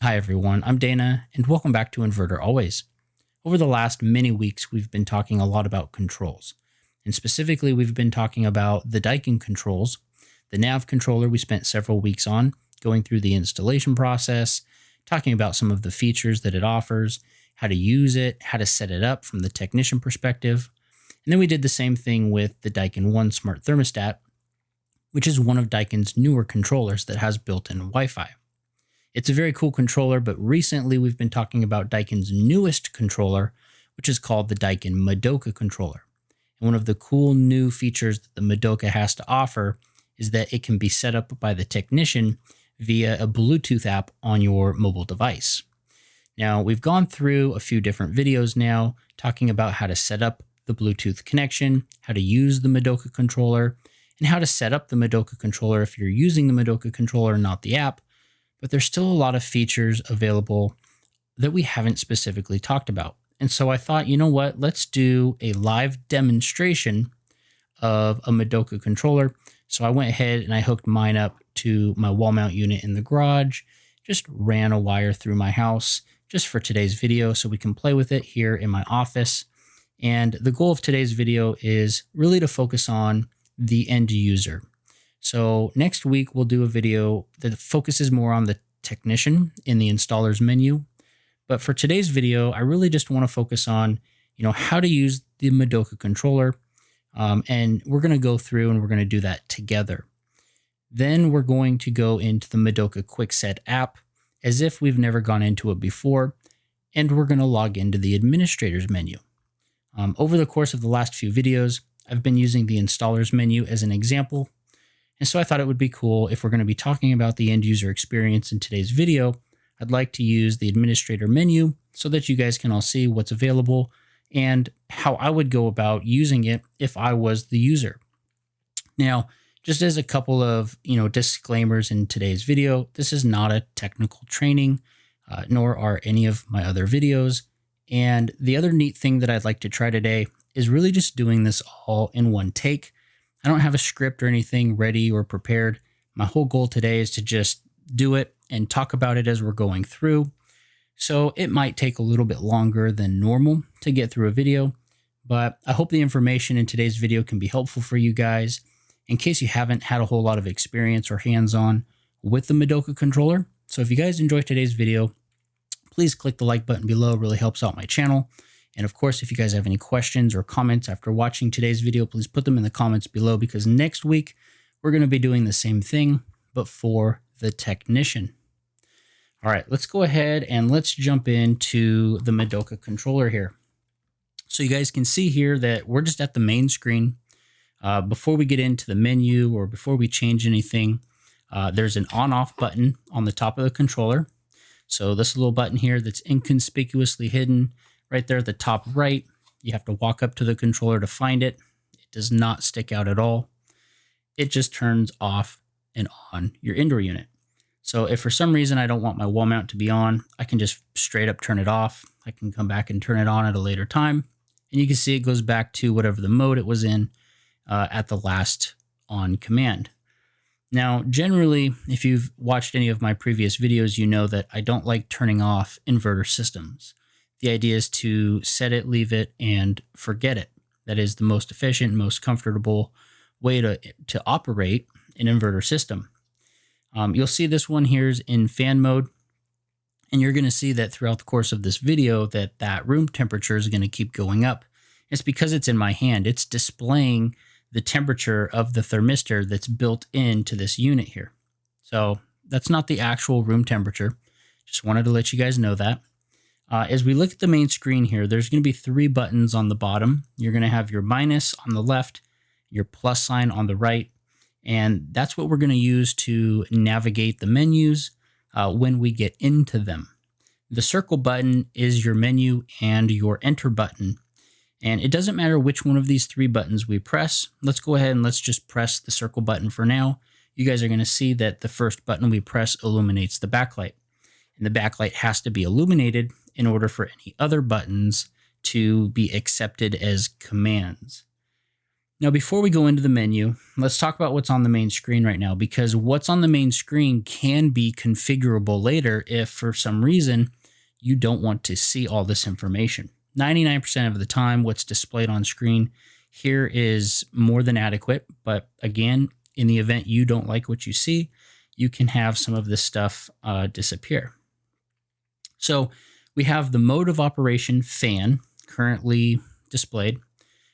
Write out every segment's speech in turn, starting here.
Hi everyone, I'm Dana, and welcome back to Inverter Always. Over the last many weeks, we've been talking a lot about controls. And specifically, we've been talking about the Daikin controls. The nav controller we spent several weeks on, going through the installation process, talking about some of the features that it offers, how to use it, how to set it up from the technician perspective. And then we did the same thing with the Daikin 1 Smart Thermostat, which is one of Daikin's newer controllers that has built-in Wi-Fi. It's a very cool controller, but recently we've been talking about Daikin's newest controller, which is called the Daikin Madoka Controller. And one of the cool new features that the Madoka has to offer is that it can be set up by the technician via a Bluetooth app on your mobile device. Now, we've gone through a few different videos now talking about how to set up the Bluetooth connection, how to use the Madoka controller, and how to set up the Madoka controller if you're using the Madoka controller, not the app. But there's still a lot of features available that we haven't specifically talked about. And so I thought, you know what, let's do a live demonstration of a Madoka controller. So I went ahead and I hooked mine up to my wall mount unit in the garage, just ran a wire through my house just for today's video so we can play with it here in my office. And the goal of today's video is really to focus on the end user. So next week, we'll do a video that focuses more on the technician in the installer's menu. But for today's video, I really just want to focus on, how to use the Madoka controller. And we're going to go through and we're going to do that together. Then we're going to go into the Madoka Quick Set app as if we've never gone into it before. And we're going to log into the administrator's menu. Over the course of the last few videos, I've been using the installer's menu as an example. And so I thought it would be cool if we're going to be talking about the end user experience in today's video. I'd like to use the administrator menu so that you guys can all see what's available and how I would go about using it if I was the user. Now, just as a couple of disclaimers in today's video, this is not a technical training, nor are any of my other videos. And the other neat thing that I'd like to try today is really just doing this all in one take. I don't have a script or anything ready or prepared. My whole goal today is to just do it and talk about it as we're going through. So it might take a little bit longer than normal to get through a video, but I hope the information in today's video can be helpful for you guys in case you haven't had a whole lot of experience or hands-on with the Madoka controller. So if you guys enjoyed today's video, please click the like button below. It really helps out my channel. And of course, if you guys have any questions or comments after watching today's video, please put them in the comments below because next week we're going to be doing the same thing, but for the technician. All right, let's go ahead and let's jump into the Madoka controller here. So you guys can see here that we're just at the main screen. Before we get into the menu or before we change anything, there's an on-off button on the top of the controller. So this little button here that's inconspicuously hidden right there at the top right, you have to walk up to the controller to find it. It does not stick out at all. It just turns off and on your indoor unit. So if for some reason I don't want my wall mount to be on, I can just straight up turn it off. I can come back and turn it on at a later time. And you can see it goes back to whatever the mode it was in at the last on command. Now, generally, if you've watched any of my previous videos, you know that I don't like turning off inverter systems. The idea is to set it, leave it, and forget it. That is the most efficient, most comfortable way to operate an inverter system. You'll see this one here is in fan mode, and you're going to see that throughout the course of this video that room temperature is going to keep going up. It's because it's in my hand. It's displaying the temperature of the thermistor that's built into this unit here. So that's not the actual room temperature. Just wanted to let you guys know that. As we look at the main screen here, there's going to be 3 buttons on the bottom. You're going to have your minus on the left, your plus sign on the right, and that's what we're going to use to navigate the menus when we get into them. The circle button is your menu and your enter button. And it doesn't matter which one of these 3 buttons we press. Let's go ahead and let's just press the circle button for now. You guys are going to see that the first button we press illuminates the backlight. And the backlight has to be illuminated in order for any other buttons to be accepted as commands. Now, before we go into the menu, let's talk about what's on the main screen right now, because what's on the main screen can be configurable later if for some reason you don't want to see all this information. 99% of the time, what's displayed on screen here is more than adequate. But again, in the event you don't like what you see, you can have some of this stuff disappear. So we have the mode of operation fan currently displayed.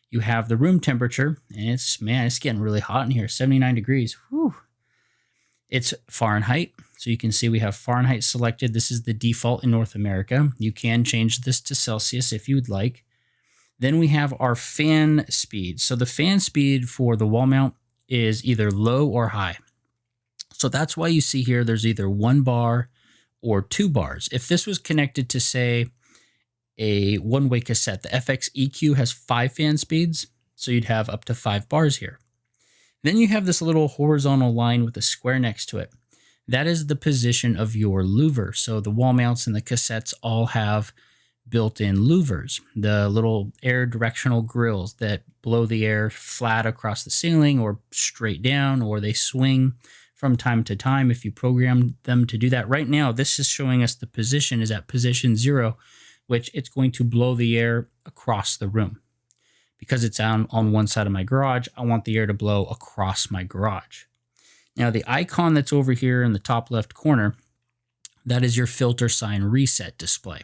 You have the room temperature, and it's getting really hot in here, 79 degrees. Whew. It's Fahrenheit. So you can see we have Fahrenheit selected. This is the default in North America. You can change this to Celsius if you would like. Then we have our fan speed. So the fan speed for the wall mount is either low or high. So that's why you see here there's either 1 bar or 2 bars. If this was connected to, say, a one-way cassette, the FX EQ has 5 fan speeds, so you'd have up to 5 bars here. Then you have this little horizontal line with a square next to it. That is the position of your louver. So the wall mounts and the cassettes all have built-in louvers, the little air directional grills that blow the air flat across the ceiling or straight down, or they swing from time to time if you program them to do that. Right now, this is showing us the position is at position 0, which it's going to blow the air across the room. Because it's on one side of my garage, I want the air to blow across my garage. Now, the icon that's over here in the top left corner, that is your filter sign reset display.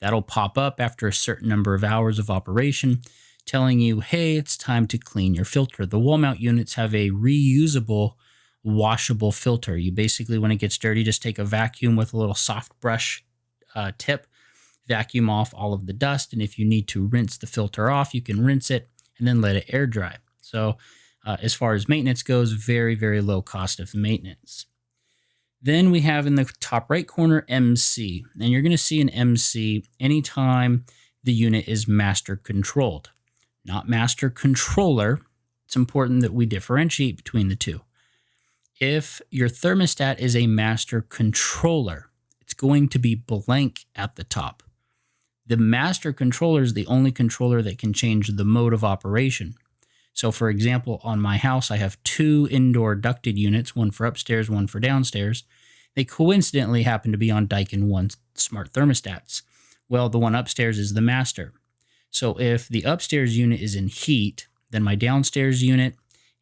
That'll pop up after a certain number of hours of operation, telling you, hey, it's time to clean your filter. The wall mount units have a reusable, washable filter. You basically, when it gets dirty, just take a vacuum with a little soft brush tip, vacuum off all of the dust. And if you need to rinse the filter off, you can rinse it and then let it air dry. So as far as maintenance goes, very, very low cost of maintenance. Then we have in the top right corner, MC. And you're going to see an MC anytime the unit is master controlled, not master controller. It's important that we differentiate between the two. If your thermostat is a master controller, it's going to be blank at the top. The master controller is the only controller that can change the mode of operation. So for example, on my house, I have 2 indoor ducted units, one for upstairs, one for downstairs. They coincidentally happen to be on Daikin 1 smart thermostats. Well, the one upstairs is the master. So if the upstairs unit is in heat, then my downstairs unit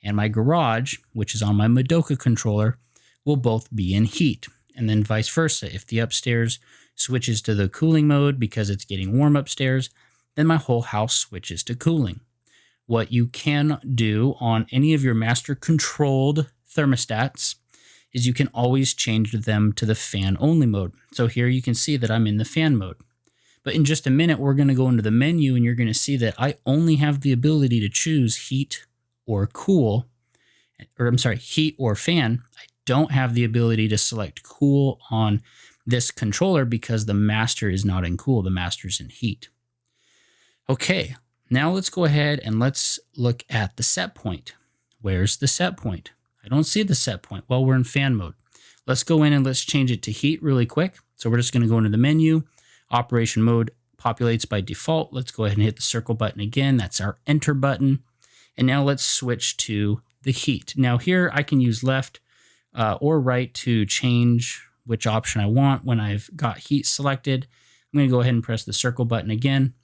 and my garage, which is on my Madoka controller, will both be in heat. And then vice versa. If the upstairs switches to the cooling mode because it's getting warm upstairs, then my whole house switches to cooling. What you can do on any of your master controlled thermostats is you can always change them to the fan only mode. So here you can see that I'm in the fan mode. But in just a minute, we're going to go into the menu and you're going to see that I only have the ability to choose heat or cool, or I'm sorry, heat or fan. I don't have the ability to select cool on this controller because the master is not in cool, the master's in heat. Okay, now let's go ahead and let's look at the set point. Where's the set point? I don't see the set point. Well, we're in fan mode. Let's go in and let's change it to heat really quick. So we're just going to go into the menu. Operation mode populates by default. Let's go ahead and hit the circle button again. That's our enter button. And now let's switch to the heat. Now here I can use left or right to change which option I want. When I've got heat selected, I'm going to go ahead and press the circle button again.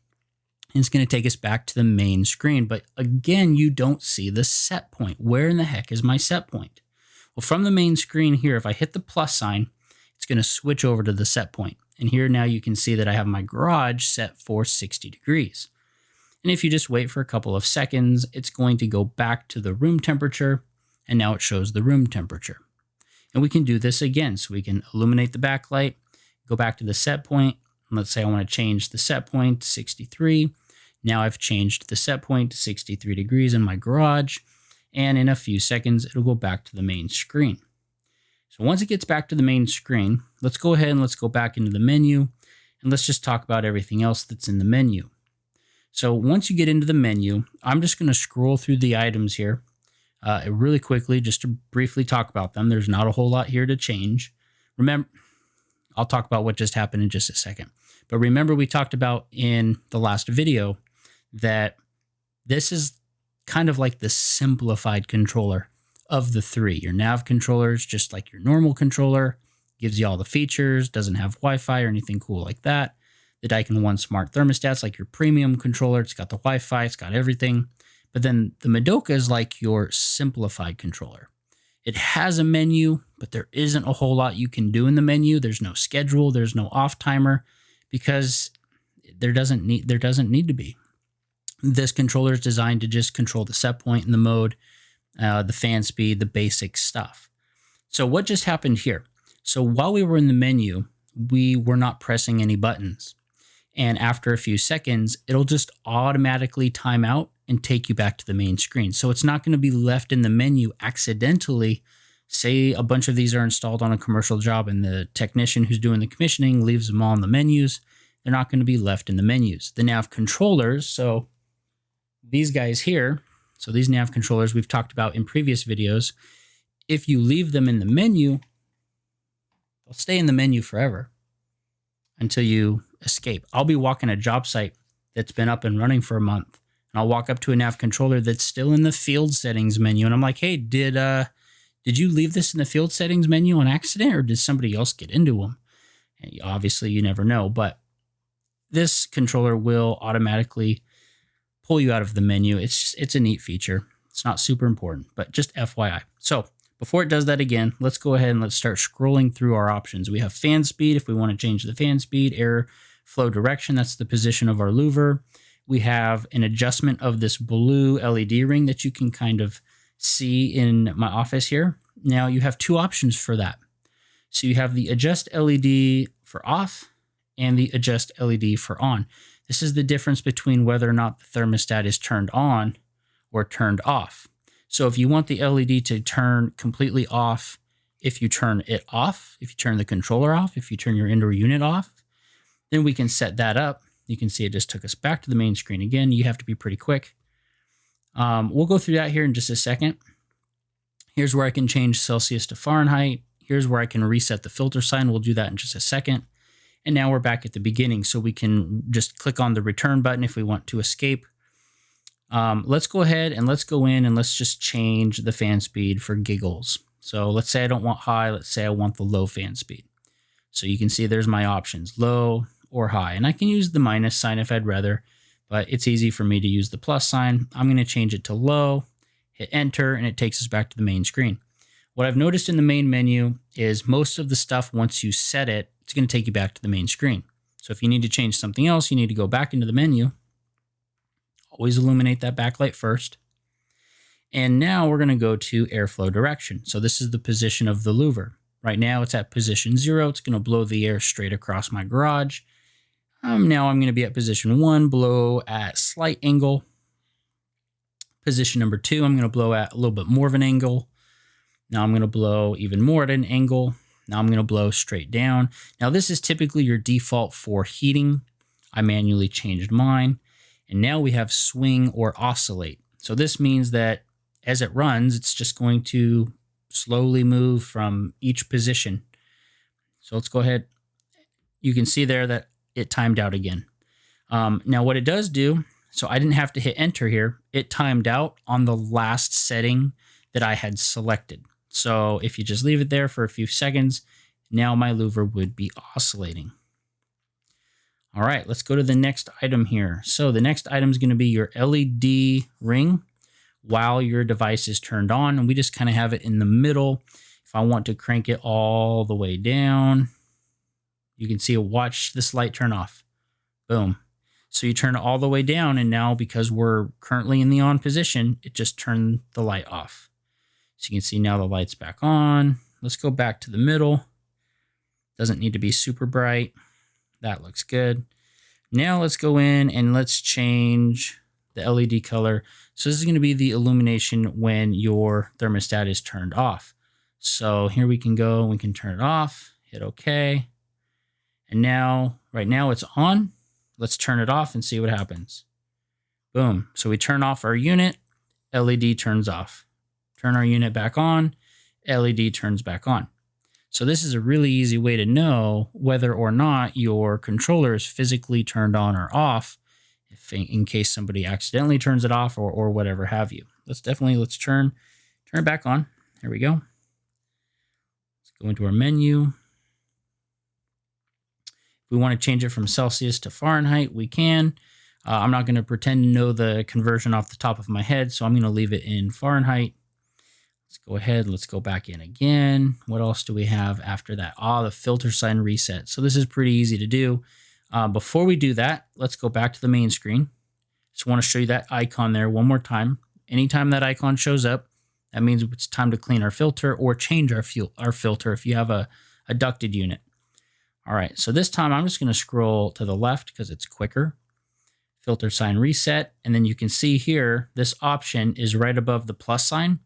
And it's going to take us back to the main screen. But again, you don't see the set point. Where in the heck is my set point? Well, from the main screen here, if I hit the plus sign, it's going to switch over to the set point. And here now you can see that I have my garage set for 60 degrees. And if you just wait for a couple of seconds, it's going to go back to the room temperature. And now it shows the room temperature. And we can do this again. So we can illuminate the backlight, go back to the set point. Let's say I want to change the set point to 63. Now I've changed the set point to 63 degrees in my garage. And in a few seconds, it'll go back to the main screen. So once it gets back to the main screen, let's go ahead and let's go back into the menu. And let's just talk about everything else that's in the menu. So once you get into the menu, I'm just going to scroll through the items here really quickly just to briefly talk about them. There's not a whole lot here to change. Remember, I'll talk about what just happened in just a second. But remember, we talked about in the last video that this is kind of like the simplified controller of the three. Your nav controller is just like your normal controller, gives you all the features, doesn't have Wi-Fi or anything cool like that. The Daikin 1 smart thermostat's like your premium controller. It's got the Wi-Fi, it's got everything. But then the Madoka is like your simplified controller. It has a menu, but there isn't a whole lot you can do in the menu. There's no schedule, there's no off timer, because there doesn't need to be. This controller is designed to just control the set point and the mode, the fan speed, the basic stuff. So what just happened here? So while we were in the menu, we were not pressing any buttons. And after a few seconds, it'll just automatically time out and take you back to the main screen. So it's not going to be left in the menu accidentally. Say a bunch of these are installed on a commercial job and the technician who's doing the commissioning leaves them all in the menus. They're not going to be left in the menus. The nav controllers, so these guys here, so these nav controllers we've talked about in previous videos, if you leave them in the menu, they'll stay in the menu forever until you escape. I'll be walking a job site that's been up and running for a month, and I'll walk up to a nav controller that's still in the field settings menu, and I'm like, hey, did you leave this in the field settings menu on accident, or did somebody else get into them? And obviously, you never know, but this controller will automatically pull you out of the menu. It's a neat feature. It's not super important, but just FYI. So before it does that again, let's go ahead and let's start scrolling through our options. We have fan speed if we want to change the fan speed, air flow direction, that's the position of our louver. We have an adjustment of this blue LED ring that you can kind of see in my office here. Now you have two options for that. So you have the adjust LED for off and the adjust LED for on. This is the difference between whether or not the thermostat is turned on or turned off. So if you want the LED to turn completely off, if you turn it off, if you turn the controller off, if you turn your indoor unit off, then we can set that up. You can see it just took us back to the main screen again. You have to be pretty quick. We'll go through that here in just a second. Here's where I can change Celsius to Fahrenheit. Here's where I can reset the filter sign. We'll do that in just a second. And now we're back at the beginning, so we can just click on the return button if we want to escape. Let's go ahead and let's go in and let's just change the fan speed for giggles. So let's say I don't want high. Let's say I want the low fan speed. So you can see there's my options, low or high. And I can use the minus sign if I'd rather, but it's easy for me to use the plus sign. I'm going to change it to low, hit enter, and it takes us back to the main screen. What I've noticed in the main menu is most of the stuff, once you set it, it's going to take you back to the main screen. So if you need to change something else, you need to go back into the menu. Always illuminate that backlight first. And now we're going to go to airflow direction. So this is the position of the louver. Right now it's at position 0. It's going to blow the air straight across my garage. Now I'm going to be at position 1, blow at slight angle. Position number 2, I'm going to blow at a little bit more of an angle. Now I'm going to blow even more at an angle. Now I'm going to blow straight down. Now this is typically your default for heating. I manually changed mine. And now we have swing or oscillate. So this means that as it runs, it's just going to slowly move from each position. So let's go ahead. You can see there that it timed out again. Now what it does do, so I didn't have to hit enter here. It timed out on the last setting that I had selected. So if you just leave it there for a few seconds, now my louver would be oscillating. All right, let's go to the next item here. So the next item is going to be your LED ring while your device is turned on. And we just kind of have it in the middle. If I want to crank it all the way down, you can see, watch this light turn off. Boom. So you turn it all the way down, and now because we're currently in the on position, it just turned the light off. So you can see now the light's back on. Let's go back to the middle. Doesn't need to be super bright. That looks good. Now let's go in and let's change the LED color. So this is going to be the illumination when your thermostat is turned off. So here we can go, we can turn it off, hit OK. And now, right now it's on. Let's turn it off and see what happens. Boom. So we turn off our unit, LED turns off. Turn our unit back on, LED turns back on. So this is a really easy way to know whether or not your controller is physically turned on or off. in case somebody accidentally turns it off or whatever have you. Let's turn it back on. There we go. Let's go into our menu. If we want to change it from Celsius to Fahrenheit, we can. I'm not going to pretend to know the conversion off the top of my head, so I'm going to leave it in Fahrenheit. Let's go ahead. Let's go back in again. What else do we have after that? The filter sign reset. So this is pretty easy to do. Before we do that, let's go back to the main screen. Just want to show you that icon there one more time. Anytime that icon shows up, that means it's time to clean our filter or change our filter if you have a ducted unit. All right, so this time I'm just going to scroll to the left because it's quicker. Filter sign reset, and then you can see here, this option is right above the plus sign.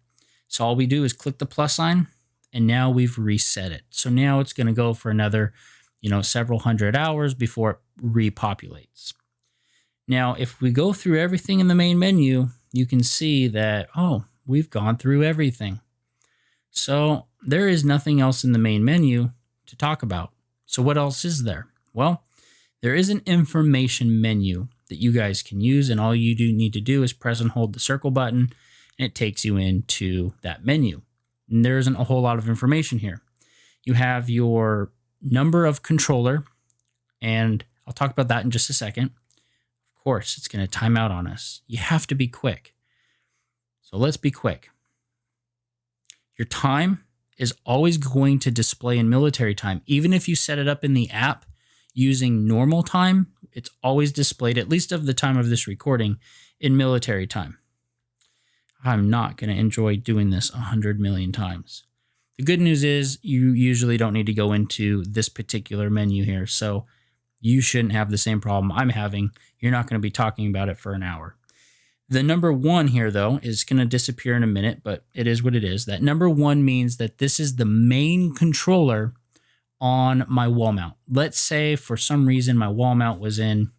So all we do is click the plus sign, and now we've reset it. So now it's going to go for another, several hundred hours before it repopulates. Now, if we go through everything in the main menu, you can see that, we've gone through everything. So there is nothing else in the main menu to talk about. So what else is there? Well, there is an information menu that you guys can use, and all you do need to do is press and hold the circle button, and it takes you into that menu. And there isn't a whole lot of information here. You have your number of controller, and I'll talk about that in just a second. Of course, it's going to time out on us. You have to be quick. So let's be quick. Your time is always going to display in military time. Even if you set it up in the app using normal time, it's always displayed, at least of the time of this recording, in military time. I'm not going to enjoy doing this 100 million times. The good news is you usually don't need to go into this particular menu here, so you shouldn't have the same problem I'm having. You're not going to be talking about it for an hour. The number 1 here, though, is going to disappear in a minute, but it is what it is. That number 1 means that this is the main controller on my wall mount. Let's say for some reason my wall mount was in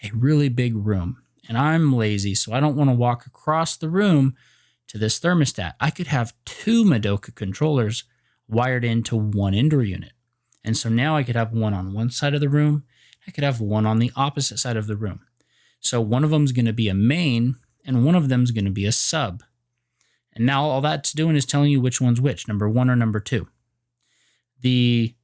a really big room, and I'm lazy, so I don't want to walk across the room to this thermostat. I could have 2 Madoka controllers wired into one indoor unit. And so now I could have one on one side of the room. I could have one on the opposite side of the room. So one of them is going to be a main, and one of them is going to be a sub. And now all that's doing is telling you which one's which, number 1 or number 2. The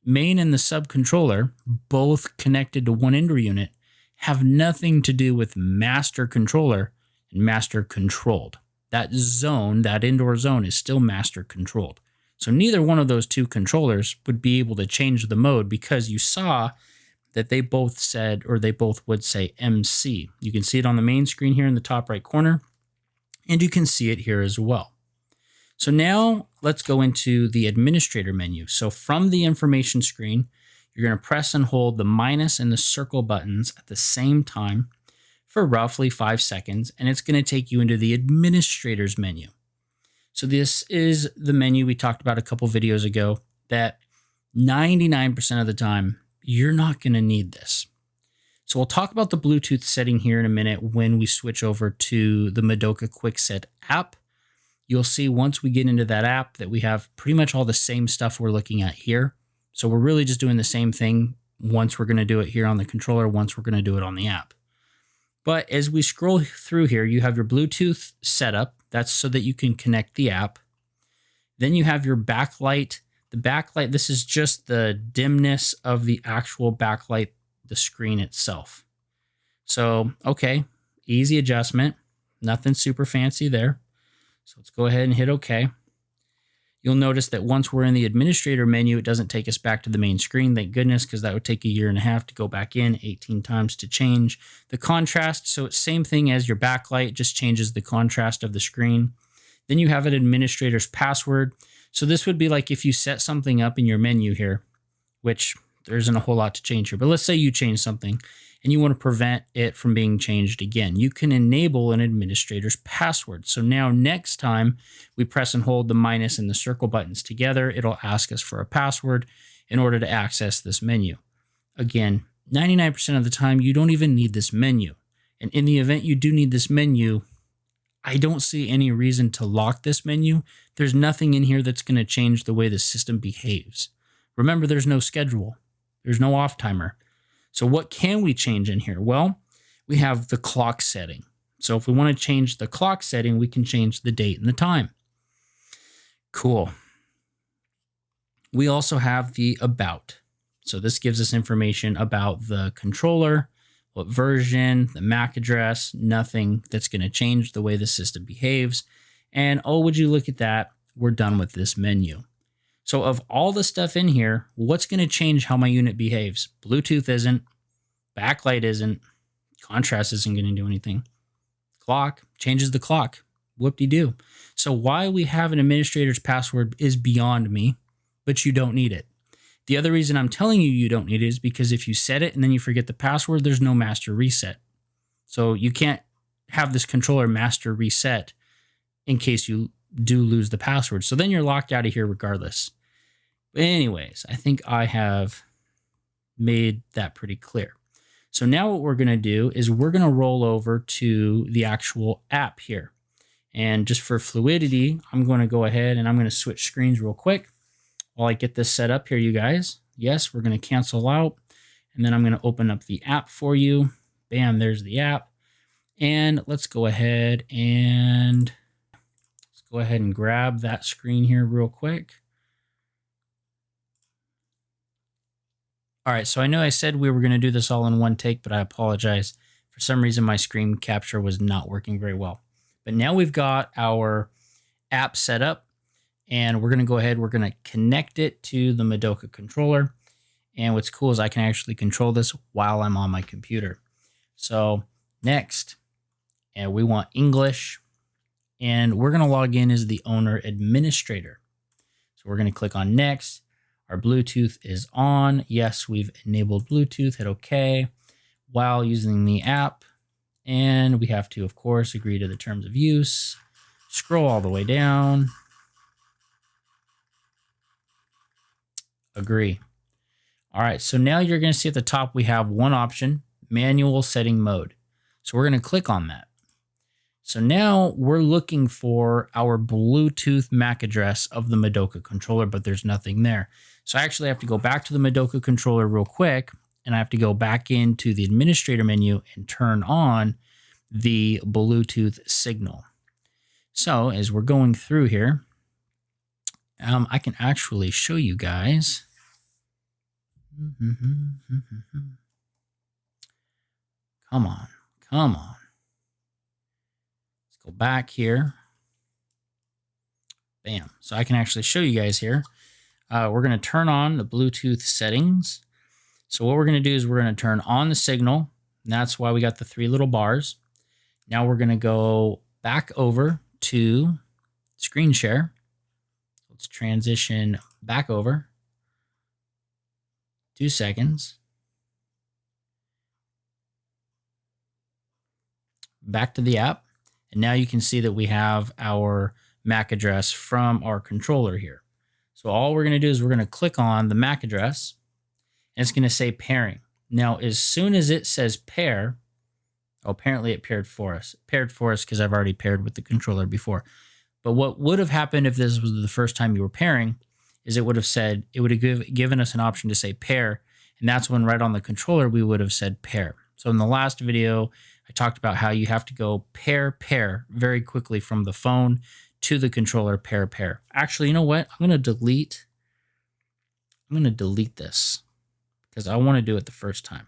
main and the sub controller, both connected to one indoor unit, have nothing to do with master controller and master controlled. That zone, that indoor zone, is still master controlled. So neither one of those 2 controllers would be able to change the mode because you saw that they both said, or they both would say MC. You can see it on the main screen here in the top right corner, and you can see it here as well. So now let's go into the administrator menu. So from the information screen, you're going to press and hold the minus and the circle buttons at the same time for roughly 5 seconds, and it's going to take you into the administrator's menu. So this is the menu we talked about a couple videos ago that 99% of the time, you're not going to need this. So we'll talk about the Bluetooth setting here in a minute when we switch over to the Madoka Quickset app. You'll see once we get into that app that we have pretty much all the same stuff we're looking at here. So we're really just doing the same thing. Once we're going to do it here on the controller, once we're going to do it on the app. But as we scroll through here, you have your Bluetooth setup. That's so that you can connect the app. Then you have your backlight. The backlight, this is just the dimness of the actual backlight, the screen itself. So, okay, easy adjustment. Nothing super fancy there. So let's go ahead and hit OK. You'll notice that once we're in the administrator menu, it doesn't take us back to the main screen. Thank goodness, because that would take 1.5 years to go back in, 18 times to change the contrast. So it's same thing as your backlight, just changes the contrast of the screen. Then you have an administrator's password. So this would be like if you set something up in your menu here, which there isn't a whole lot to change here. But let's say you change something and you want to prevent it from being changed again. You can enable an administrator's password. So now next time we press and hold the minus and the circle buttons together, it'll ask us for a password in order to access this menu. Again, 99% of the time, you don't even need this menu. And in the event you do need this menu, I don't see any reason to lock this menu. There's nothing in here that's going to change the way the system behaves. Remember, there's no schedule. There's no off timer. So what can we change in here? Well, we have the clock setting. So if we want to change the clock setting, we can change the date and the time. Cool. We also have the about. So this gives us information about the controller, what version, the MAC address, nothing that's going to change the way the system behaves. And oh, would you look at that? We're done with this menu. So of all the stuff in here, what's going to change how my unit behaves? Bluetooth isn't, backlight isn't, contrast isn't going to do anything. Clock changes the clock. Whoop-de-doo. So why we have an administrator's password is beyond me, but you don't need it. The other reason I'm telling you you don't need it is because if you set it and then you forget the password, there's no master reset. So you can't have this controller master reset in case you do lose the password. So then you're locked out of here regardless. But anyways, I think I have made that pretty clear. So now what we're going to do is we're going to roll over to the actual app here. And just for fluidity, I'm going to go ahead and I'm going to switch screens real quick while I get this set up here, you guys. Yes, we're going to cancel out. And then I'm going to open up the app for you. Bam, there's the app. And let's go ahead and grab that screen here real quick. All right, so I know I said we were going to do this all in one take, but I apologize. For some reason, my screen capture was not working very well. But now we've got our app set up, and we're going to go ahead. We're going to connect it to the Madoka controller. And what's cool is I can actually control this while I'm on my computer. So next, and we want English, and we're going to log in as the owner administrator. So we're going to click on next. Our Bluetooth is on. Yes, we've enabled Bluetooth. Hit OK while using the app. And we have to, of course, agree to the terms of use. Scroll all the way down. Agree. All right, so now you're going to see at the top we have one option, manual setting mode. So we're going to click on that. So now we're looking for our Bluetooth MAC address of the Madoka controller, but there's nothing there. So I actually have to go back to the Madoka controller real quick, and I have to go back into the administrator menu and turn on the Bluetooth signal. So as we're going through here, I can actually show you guys. Come on, come on. Let's go back here. Bam. So I can actually show you guys here. We're going to turn on the Bluetooth settings. So what we're going to do is we're going to turn on the signal. And that's why we got the three little bars. Now we're going to go back over to screen share. Let's transition back over. 2 seconds. Back to the app. And now you can see that we have our MAC address from our controller here. So all we're going to do is we're going to click on the MAC address, and it's going to say pairing. Now, as soon as it says pair, apparently it paired for us. Paired for us because I've already paired with the controller before. But what would have happened if this was the first time you were pairing is it would have said, it would have given us an option to say pair. And that's when right on the controller, we would have said pair. So in the last video, I talked about how you have to go pair very quickly from the phone to the controller, pair. Actually, you know what? I'm going to delete this because I want to do it the first time.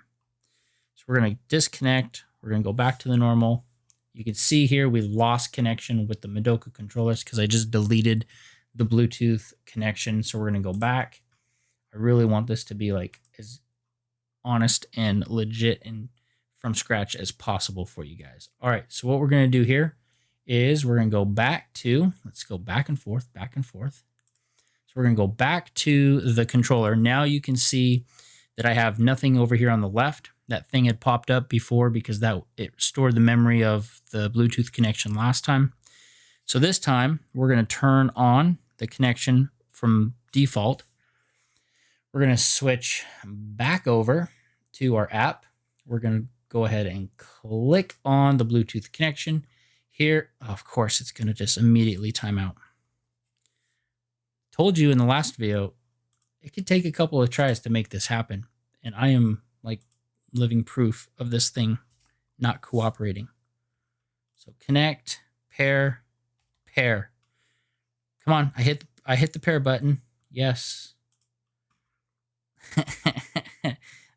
So we're going to disconnect. We're going to go back to the normal. You can see here we lost connection with the Madoka controllers because I just deleted the Bluetooth connection. So we're going to go back. I really want this to be like as honest and legit and from scratch as possible for you guys. All right, so what we're going to do here is we're going to go back to, let's go back and forth. So we're going to go back to the controller. Now you can see that I have nothing over here on the left. That thing had popped up before because it stored the memory of the Bluetooth connection last time. So this time we're going to turn on the connection from default. We're going to switch back over to our app. We're going to go ahead and click on the Bluetooth connection. Here, of course, it's going to just immediately time out. Told you in the last video, it could take a couple of tries to make this happen. And I am like living proof of this thing not cooperating. So connect, pair, pair. Come on, I hit the pair button. Yes.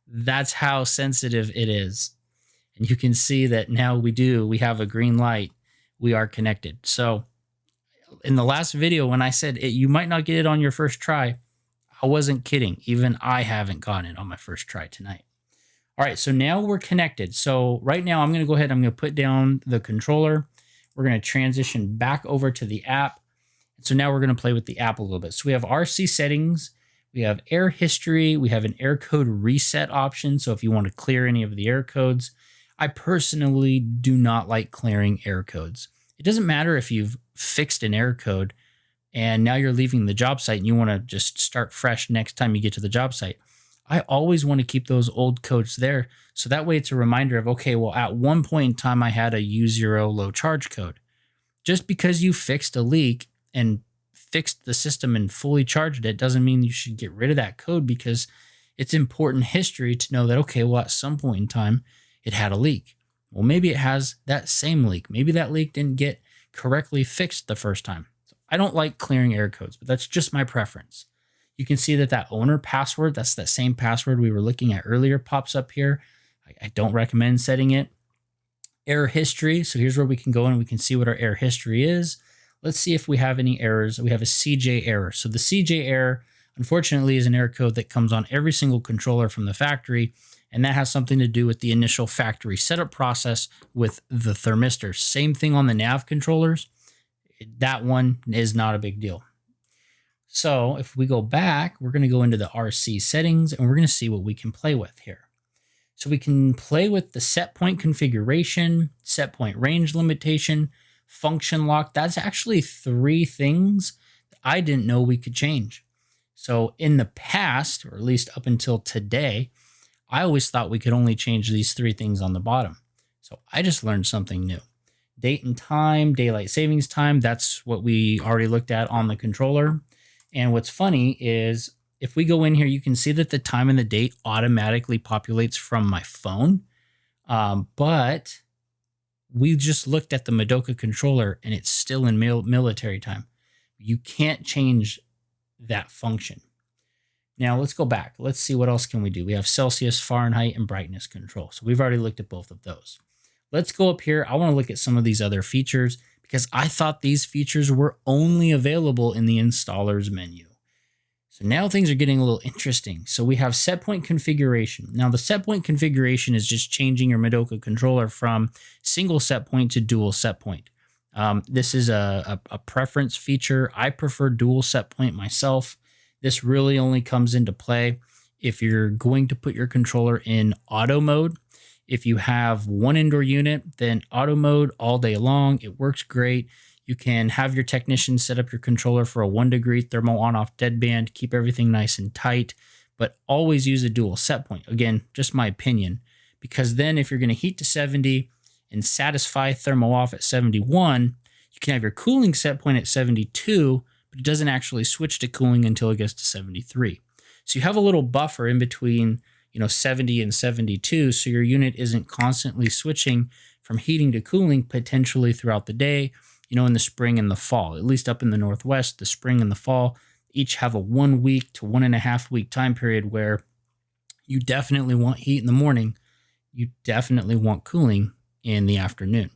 That's how sensitive it is. And you can see that now we have a green light. We are connected. So in the last video, when I said you might not get it on your first try, I wasn't kidding. Even I haven't gotten it on my first try tonight. All right, so now we're connected. So right now I'm going to go ahead. I'm going to put down the controller. We're going to transition back over to the app. So now we're going to play with the app a little bit. So we have RC settings. We have error history. We have an error code reset option. So if you want to clear any of the error codes, I personally do not like clearing error codes. It doesn't matter if you've fixed an error code and now you're leaving the job site and you want to just start fresh next time you get to the job site. I always want to keep those old codes there. So that way it's a reminder of, okay, well, at one point in time, I had a U0 low charge code. Just because you fixed a leak and fixed the system and fully charged it doesn't mean you should get rid of that code, because it's important history to know that, okay, well, at some point in time, it had a leak. Well, maybe it has that same leak. Maybe that leak didn't get correctly fixed the first time. So I don't like clearing error codes, but that's just my preference. You can see that owner password, that's that same password we were looking at earlier, pops up here. I don't recommend setting it. Error history. So here's where we can go and we can see what our error history is. Let's see if we have any errors. We have a CJ error. So the CJ error, unfortunately, is an error code that comes on every single controller from the factory. And that has something to do with the initial factory setup process with the thermistor. Same thing on the nav controllers. That one is not a big deal. So if we go back, we're going to go into the RC settings and we're going to see what we can play with here. So we can play with the set point configuration, set point range limitation, function lock. That's actually 3 things that I didn't know we could change. So in the past, or at least up until today, I always thought we could only change these 3 things on the bottom. So I just learned something new. Date and time, daylight savings time, that's what we already looked at on the controller. And what's funny is if we go in here, you can see that the time and the date automatically populates from my phone. But we just looked at the Madoka controller and it's still in military time. You can't change that function. Now let's go back. Let's see what else can we do. We have Celsius, Fahrenheit, and brightness control. So we've already looked at both of those. Let's go up here. I want to look at some of these other features because I thought these features were only available in the installer's menu. So now things are getting a little interesting. So we have set point configuration. Now the set point configuration is just changing your Madoka controller from single set point to dual set point. This is a preference feature. I prefer dual set point myself. This really only comes into play if you're going to put your controller in auto mode. If you have one indoor unit, then auto mode all day long. It works great. You can have your technician set up your controller for a 1 degree thermal on-off deadband, keep everything nice and tight, but always use a dual set point. Again, just my opinion, because then if you're going to heat to 70 and satisfy thermal off at 71, you can have your cooling set point at 72, but it doesn't actually switch to cooling until it gets to 73. So you have a little buffer in between 70 and 72, so your unit isn't constantly switching from heating to cooling potentially throughout the day, in the spring and the fall. At least up in the Northwest, the spring and the fall each have a 1 week to 1.5 week time period where you definitely want heat in the morning. You definitely want cooling in the afternoon.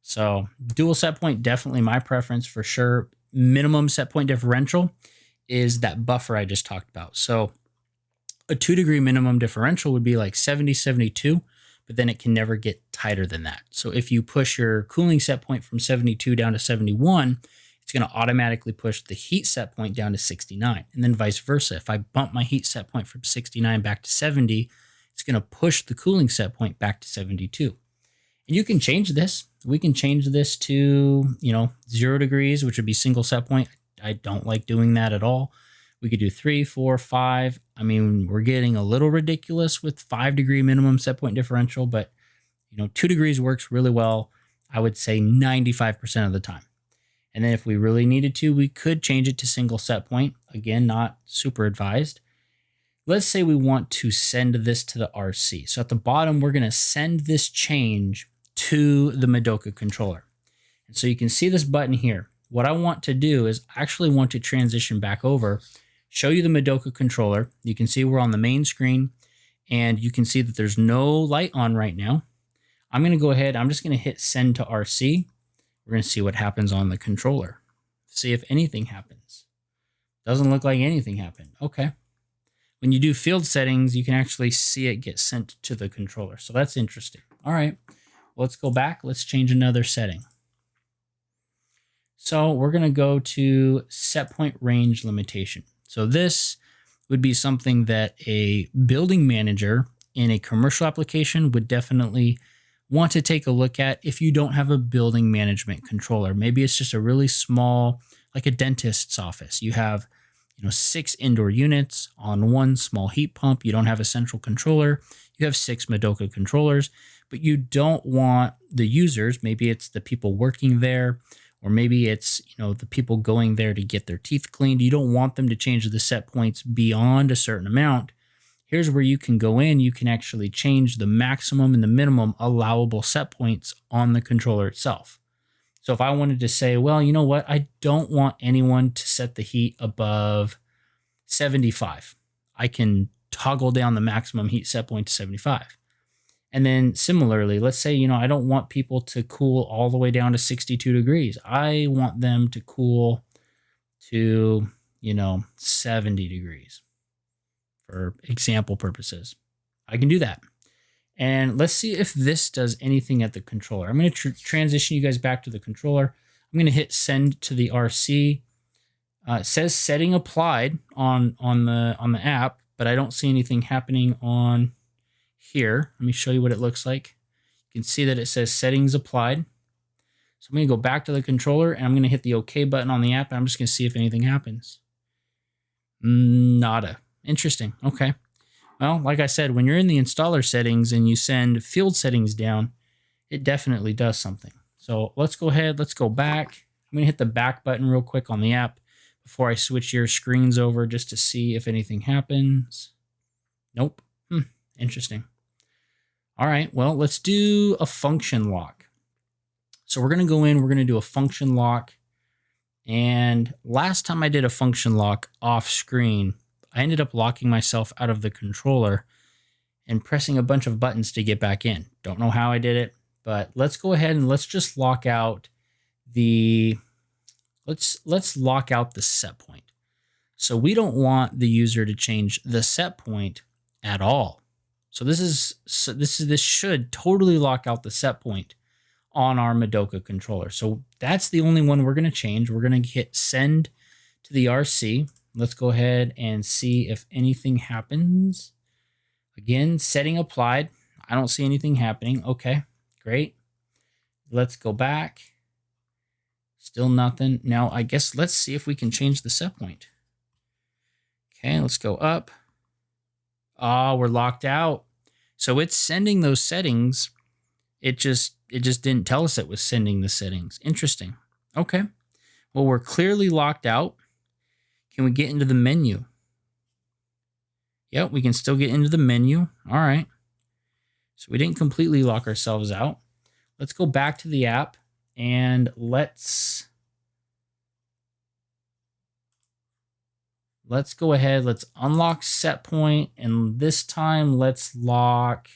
So dual set point, definitely my preference for sure. Minimum set point differential is that buffer I just talked about. So a 2 degree minimum differential would be like 70, 72, but then it can never get tighter than that. So if you push your cooling set point from 72 down to 71, it's going to automatically push the heat set point down to 69. And then vice versa. If I bump my heat set point from 69 back to 70, it's going to push the cooling set point back to 72. And you can change this. We can change this to, 0 degrees, which would be single set point. I don't like doing that at all. We could do 3, 4, 5. I mean, we're getting a little ridiculous with 5 degree minimum set point differential, but 2 degrees works really well. I would say 95% of the time. And then if we really needed to, we could change it to single set point. Again, not super advised. let's say we want to send this to the RC. So at the bottom, we're going to send this change to the Madoka controller. And so you can see this button here. What I want to do is actually want to transition back over, show you the Madoka controller. You can see we're on the main screen, and you can see that there's no light on right now. I'm going to go ahead. I'm just going to hit send to RC. We're going to see what happens on the controller. See if anything happens. Doesn't look like anything happened. Okay. When you do field settings, you can actually see it get sent to the controller. So that's interesting. All right. Let's go back. Let's change another setting. So we're going to go to set point range limitation. So this would be something that a building manager in a commercial application would definitely want to take a look at if you don't have a building management controller. Maybe it's just a really small, like a dentist's office. You have 6 indoor units on one small heat pump. You don't have a central controller. You have 6 Madoka controllers, but you don't want the users, maybe it's the people working there, or maybe it's the people going there to get their teeth cleaned. You don't want them to change the set points beyond a certain amount. Here's where you can go in. You can actually change the maximum and the minimum allowable set points on the controller itself. So if I wanted to say, well, you know what? I don't want anyone to set the heat above 75. I can toggle down the maximum heat set point to 75. And then similarly, let's say, I don't want people to cool all the way down to 62 degrees. I want them to cool to, 70 degrees for example purposes. I can do that. And let's see if this does anything at the controller. I'm going to transition you guys back to the controller. I'm going to hit send to the RC. It says setting applied on the app, but I don't see anything happening on here. Let me show you what it looks like. You can see that it says settings applied. So I'm going to go back to the controller, and I'm going to hit the OK button on the app, and I'm just going to see if anything happens. Nada. Interesting. Okay. Well, like I said, when you're in the installer settings and you send field settings down, it definitely does something. So let's go ahead. Let's go back. I'm going to hit the back button real quick on the app before I switch your screens over just to see if anything happens. Nope. Interesting. All right. Well, let's do a function lock. So we're going to go in. We're going to do a function lock. And last time I did a function lock off screen, I ended up locking myself out of the controller and pressing a bunch of buttons to get back in. Don't know how I did it, but let's go ahead and let's just lock out the, let's lock out the set point. So we don't want the user to change the set point at all. So this should totally lock out the set point on our Madoka controller. So that's the only one we're going to change. We're going to hit send to the RC. Let's go ahead and see if anything happens. Again, setting applied. I don't see anything happening. Okay, great. Let's go back. Still nothing. Now, I guess let's see if we can change the set point. Okay, let's go up. Oh, we're locked out. So it's sending those settings. It just didn't tell us it was sending the settings. Interesting. Okay. Well, we're clearly locked out. Can we get into the menu? Yep, we can still get into the menu. All right. So we didn't completely lock ourselves out. Let's go back to the app and let's go ahead. Let's unlock set point. And this time let's lock.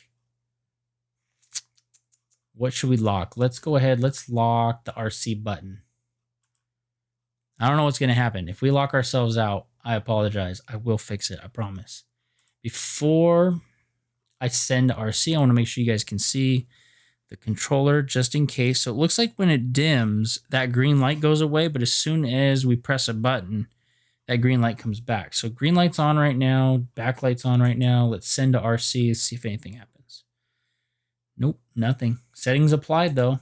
What should we lock? Let's go ahead. Let's lock the RC button. I don't know what's going to happen. If we lock ourselves out, I apologize. I will fix it. I promise. Before I send RC, I want to make sure you guys can see the controller just in case. So it looks like when it dims, that green light goes away. But as soon as we press a button, that green light comes back. So green light's on right now. Backlight's on right now. Let's send to RC. See if anything happens. Nope, nothing. Settings applied though.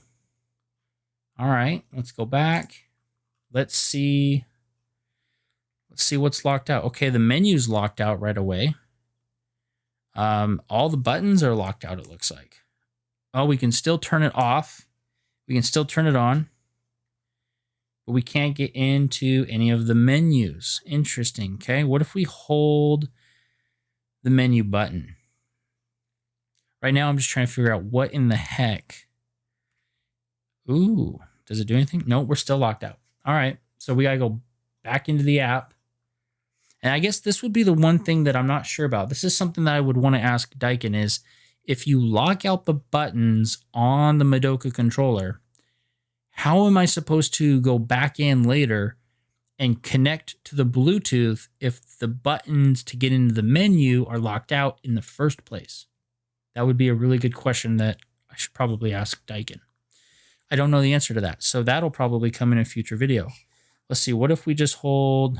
All right, let's go back. Let's see what's locked out. Okay, the menu's locked out right away. All the buttons are locked out, it looks like. Oh, we can still turn it off. We can still turn it on. But we can't get into any of the menus. Interesting, okay? What if we hold the menu button. Right now, I'm just trying to figure out what in the heck. Ooh, does it do anything? No, we're still locked out. All right, so we gotta go back into the app. And I guess this would be the one thing that I'm not sure about. This is something that I would want to ask Daikin is, if you lock out the buttons on the Madoka controller, how am I supposed to go back in later and connect to the Bluetooth if the buttons to get into the menu are locked out in the first place? That would be a really good question that I should probably ask Daikin. I don't know the answer to that, so that'll probably come in a future video. Let's see, what if we just hold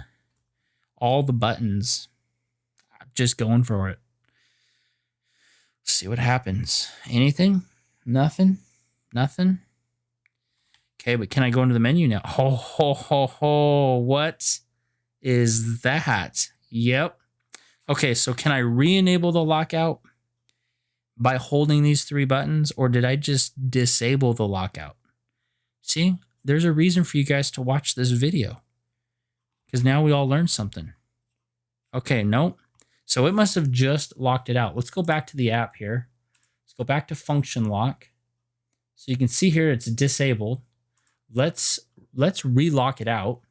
all the buttons? I'm just going for it. Let's see what happens. Anything? Nothing? Nothing? Okay, but can I go into the menu now? Ho, ho, ho, ho. What is that? Yep. Okay, so can I re-enable the lockout by holding these 3 buttons, or did I just disable the lockout? See, there's a reason for you guys to watch this video, because now we all learned something. Okay, nope. So it must have just locked it out. Let's go back to the app here. Let's go back to function lock. So you can see here it's disabled. Let's relock it out.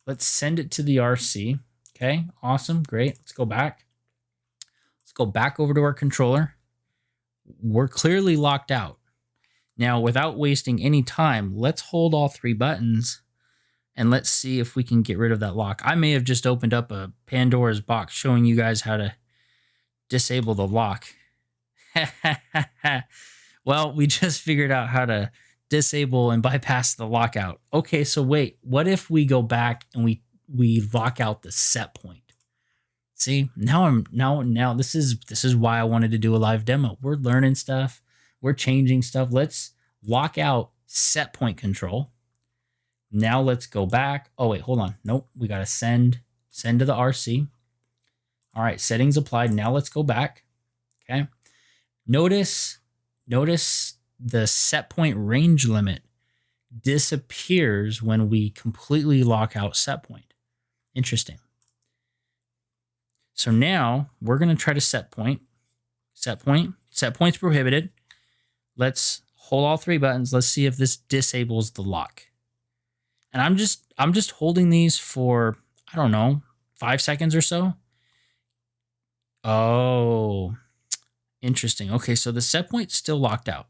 Let's send it to the RC. Okay, awesome, great. Let's go back. Let's go back over to our controller. We're clearly locked out. Now, without wasting any time, let's hold all 3 buttons and let's see if we can get rid of that lock. I may have just opened up a Pandora's box showing you guys how to disable the lock. Well, we just figured out how to disable and bypass the lockout. Okay, so wait, what if we go back and we lock out the set point? See, now this is why I wanted to do a live demo. We're learning stuff, we're changing stuff. Let's lock out set point control. Now let's go back. Oh wait, hold on. Nope, we gotta send to the RC. All right, settings applied. Now let's go back. Okay. Notice the set point range limit disappears when we completely lock out set point. Interesting. So now we're going to try to set point. Set point's prohibited. Let's hold all 3 buttons. Let's see if this disables the lock. And I'm just holding these for, I don't know, 5 seconds or so. Oh, interesting. Okay, so the set point's still locked out.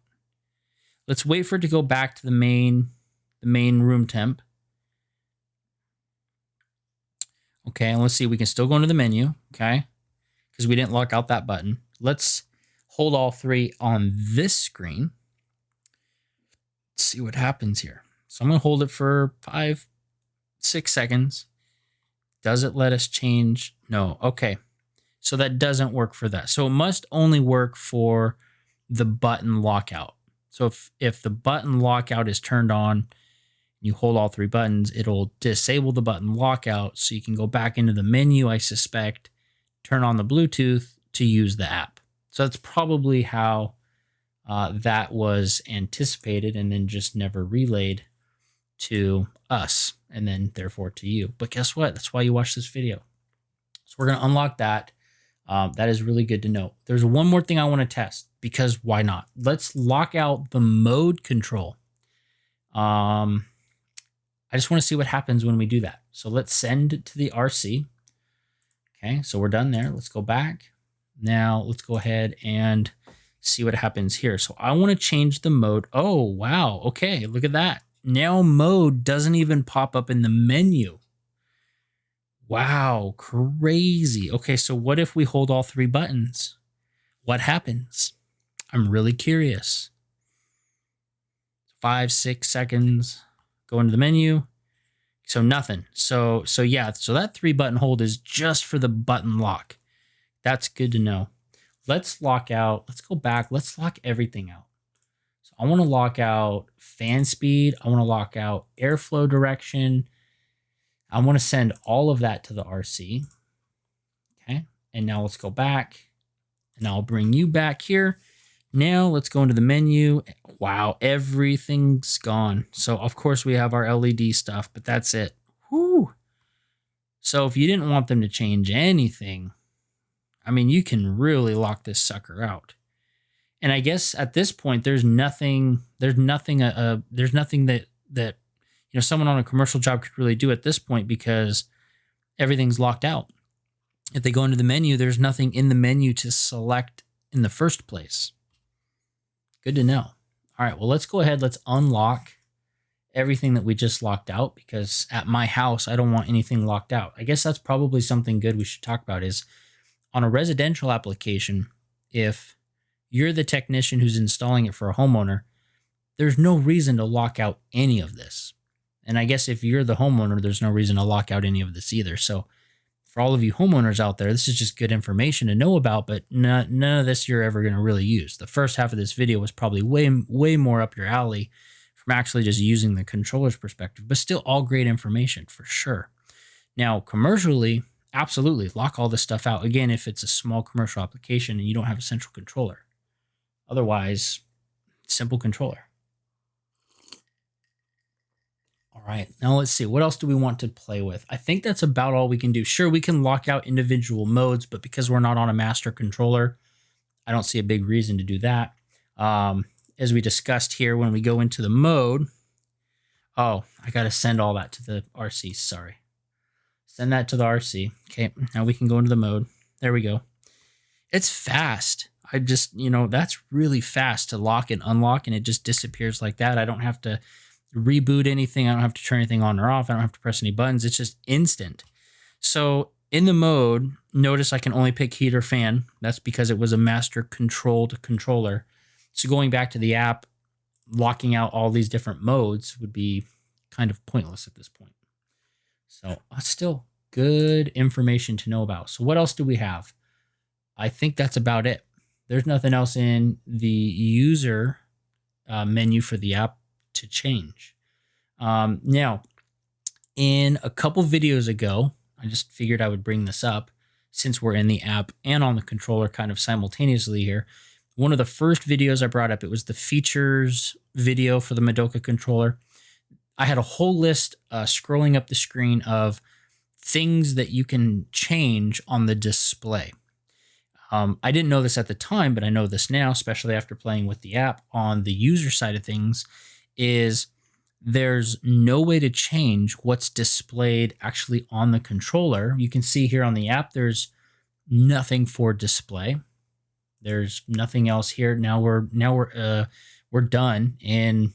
Let's wait for it to go back to the main room temp. Okay, and let's see, we can still go into the menu, okay? Because we didn't lock out that button. Let's hold all 3 on this screen. Let's see what happens here. So I'm gonna hold it for 5, 6 seconds. Does it let us change? No, okay. So that doesn't work for that. So it must only work for the button lockout. So if the button lockout is turned on, you hold all 3 buttons, it'll disable the button lockout so you can go back into the menu, I suspect, turn on the Bluetooth to use the app. So that's probably how that was anticipated and then just never relayed to us and then therefore to you. But guess what? That's why you watch this video. So we're going to unlock that. That is really good to know. There's one more thing I want to test, because why not? Let's lock out the mode control. I just want to see what happens when we do that. So let's send to the RC. Okay, so we're done there. Let's go back. Now let's go ahead and see what happens here. So I want to change the mode. Oh, wow. Okay, look at that. Now mode doesn't even pop up in the menu. Wow, crazy. Okay, so what if we hold all 3 buttons? What happens? I'm really curious. 5, 6 seconds. Go into the menu. So nothing. So yeah, so that 3 button hold is just for the button lock. That's good to know. Let's lock out. Let's go back. Let's lock everything out. So I want to lock out fan speed. I want to lock out airflow direction. I want to send all of that to the RC. Okay. And now let's go back and I'll bring you back here. Now let's go into the menu. Wow, everything's gone. So of course we have our LED stuff, but that's it. Whew. So if you didn't want them to change anything, I mean, you can really lock this sucker out. And I guess at this point, there's nothing that someone on a commercial job could really do at this point because everything's locked out. If they go into the menu, there's nothing in the menu to select in the first place. Good to know. All right, well, let's go ahead. Let's unlock everything that we just locked out, because at my house, I don't want anything locked out. I guess that's probably something good we should talk about is on a residential application, if you're the technician who's installing it for a homeowner, there's no reason to lock out any of this. And I guess if you're the homeowner, there's no reason to lock out any of this either. So for all of you homeowners out there, this is just good information to know about, but none of this you're ever going to really use. The first half of this video was probably way more up your alley from actually just using the controller's perspective, but still all great information for sure. Now, commercially, absolutely lock all this stuff out. Again, if it's a small commercial application and you don't have a central controller. Otherwise, simple controller. All right, now let's see. What else do we want to play with? I think that's about all we can do. Sure, we can lock out individual modes, but because we're not on a master controller, I don't see a big reason to do that. As we discussed here, when we go into the mode, oh, I got to send all that to the RC, sorry. Send that to the RC. Okay, now we can go into the mode. There we go. It's fast. I just, that's really fast to lock and unlock, and it just disappears like that. I don't have to reboot anything. I don't have to turn anything on or off. I don't have to press any buttons. It's just instant. So in the mode, notice I can only pick heat or fan. That's because it was a master controlled controller. So going back to the app, locking out all these different modes would be kind of pointless at this point. So still good information to know about. So what else do we have? I think that's about it. There's nothing else in the user menu for the app to change. Now, in a couple videos ago, I just figured I would bring this up since we're in the app and on the controller kind of simultaneously here. One of the first videos I brought up, it was the features video for the Madoka controller. I had a whole list scrolling up the screen of things that you can change on the display. I didn't know this at the time, but I know this now, especially after playing with the app on the user side of things, is there's no way to change what's displayed actually on the controller. You can see here on the app, there's nothing for display. There's nothing else here. Now we're done in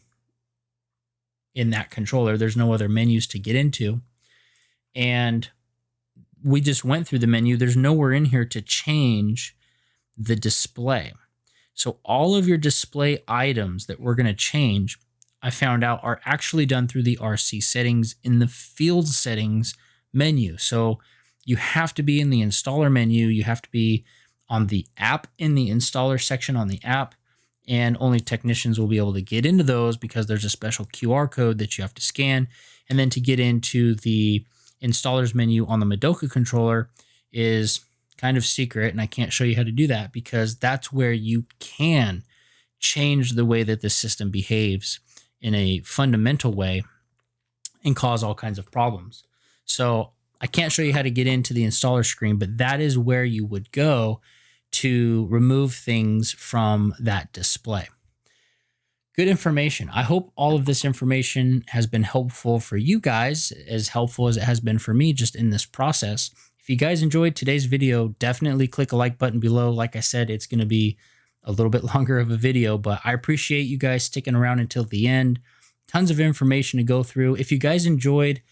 that controller. There's no other menus to get into. And we just went through the menu. There's nowhere in here to change the display. So all of your display items that we're going to change, I found out, are actually done through the RC settings in the field settings menu. So you have to be in the installer menu. You have to be on the app in the installer section on the app, and only technicians will be able to get into those because there's a special QR code that you have to scan. And then to get into the installers menu on the Madoka controller is kind of secret, and I can't show you how to do that because that's where you can change the way that the system behaves in a fundamental way and cause all kinds of problems. So I can't show you how to get into the installer screen, but that is where you would go to remove things from that display. Good information. I hope all of this information has been helpful for you guys, as helpful as it has been for me just in this process. If you guys enjoyed today's video, definitely click a like button below. Like I said, it's going to be a little bit longer of a video, but I appreciate you guys sticking around until the end. Tons of information to go through. If you guys enjoyed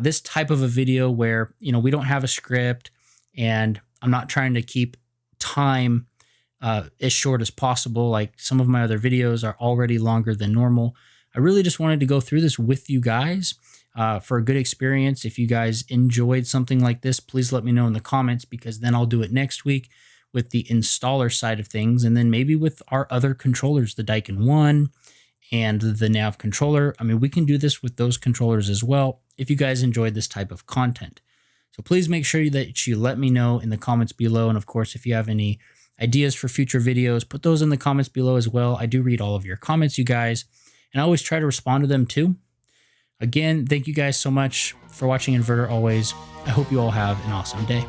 this type of a video where, we don't have a script and I'm not trying to keep time as short as possible, like some of my other videos are already longer than normal. I really just wanted to go through this with you guys for a good experience. If you guys enjoyed something like this, please let me know in the comments, because then I'll do it next week with the installer side of things, and then maybe with our other controllers, the Daikin 1 and the nav controller. I mean, we can do this with those controllers as well if you guys enjoyed this type of content. So please make sure that you let me know in the comments below. And of course, if you have any ideas for future videos, put those in the comments below as well. I do read all of your comments, you guys, and I always try to respond to them too. Again, thank you guys so much for watching Inverter Always. I hope you all have an awesome day.